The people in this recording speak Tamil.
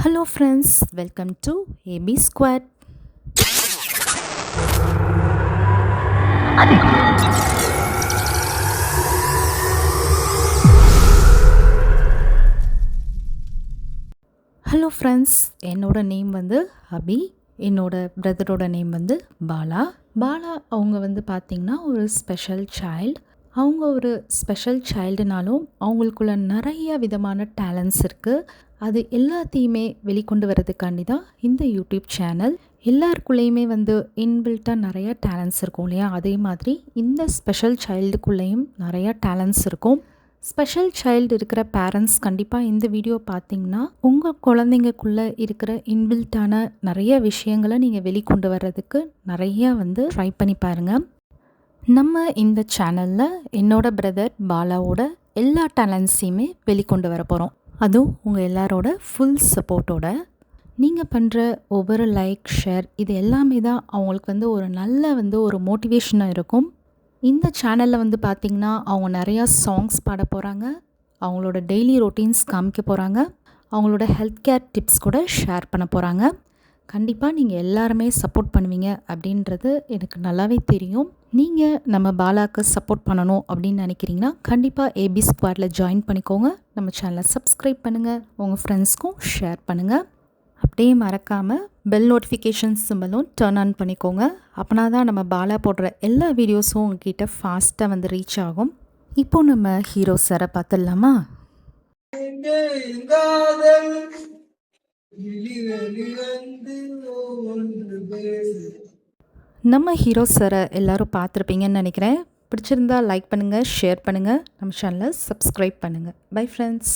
Hello friends, welcome to AB Squad. Hello friends, என்னோட நேம் வந்து அபி. என்னோட பிரதரோட நேம் வந்து பாலா. அவங்க வந்து பார்த்திங்கன்னா ஒரு ஸ்பெஷல் சைல்டு. அவங்க ஒரு ஸ்பெஷல் சைல்டுனாலும் அவங்களுக்குள்ள நிறைய விதமான டேலண்ட்ஸ் இருக்குது. அது எல்லாத்தையுமே வெளிக்கொண்டு வரதுக்காண்டி தான் இந்த யூடியூப் சேனல். எல்லாருக்குள்ளேயுமே வந்து இன்பில்ட்டாக நிறையா டேலண்ட்ஸ் இருக்கும் இல்லையா, அதே மாதிரி இந்த ஸ்பெஷல் சைல்டுக்குள்ளேயும் நிறையா டேலண்ட்ஸ் இருக்கும். ஸ்பெஷல் சைல்டு இருக்கிற பேரண்ட்ஸ் கண்டிப்பாக இந்த வீடியோ பார்த்திங்கன்னா உங்கள் குழந்தைங்கக்குள்ளே இருக்கிற இன்பில்ட்டான நிறைய விஷயங்களை நீங்கள் வெளிக்கொண்டு வர்றதுக்கு நிறையா வந்து ட்ரை பண்ணி பாருங்கள். நம்ம இந்த சேனலில் என்னோட பிரதர் பாலாவோட எல்லா டேலண்ட்ஸையுமே வெளிக்கொண்டு வர போகிறோம். அதுவும் உங்கள் எல்லாரோட ஃபுல் சப்போர்ட்டோட. நீங்கள் பண்ணுற ஒவ்வொரு லைக், ஷேர் இது எல்லாமே தான் அவங்களுக்கு வந்து ஒரு நல்ல ஒரு மோட்டிவேஷனாக இருக்கும். இந்த சேனலில் வந்து பார்த்திங்கன்னா அவங்க நிறையா சாங்ஸ் பாட போகிறாங்க, அவங்களோட டெய்லி ரொட்டீன்ஸ் காமிக்க போகிறாங்க, அவங்களோட ஹெல்த் கேர் டிப்ஸ் கூட ஷேர் பண்ண போகிறாங்க. கண்டிப்பாக நீங்கள் எல்லாருமே சப்போர்ட் பண்ணுவீங்க அப்படின்றது எனக்கு நல்லாவே தெரியும். நீங்கள் நம்ம பாலாவுக்கு சப்போர்ட் பண்ணணும் அப்படின்னு நினைக்கிறீங்கன்னா கண்டிப்பாக ஏபி ஸ்குவாடில் ஜாயின் பண்ணிக்கோங்க. நம்ம சேனலை சப்ஸ்கிரைப் பண்ணுங்கள், உங்கள் ஃப்ரெண்ட்ஸ்க்கும் ஷேர் பண்ணுங்கள். அப்படியே மறக்காமல் பெல் நோட்டிஃபிகேஷன் சிம்பலும் டர்ன் ஆன் பண்ணிக்கோங்க. அப்படின்னா தான் நம்ம பாலா போடுற எல்லா வீடியோஸும் உங்ககிட்ட ஃபாஸ்ட்டாக வந்து ரீச் ஆகும். இப்போ நம்ம ஹீரோ சாரை பார்த்துடலாமா? நம்ம ஹீரோ சாரை எல்லோரும் பார்த்துருப்பீங்கன்னு நினைக்கிறேன். பிடிச்சிருந்தா லைக் பண்ணுங்கள், ஷேர் பண்ணுங்கள், நம்ம சேனலை சப்ஸ்கிரைப் பண்ணுங்கள். Bye friends.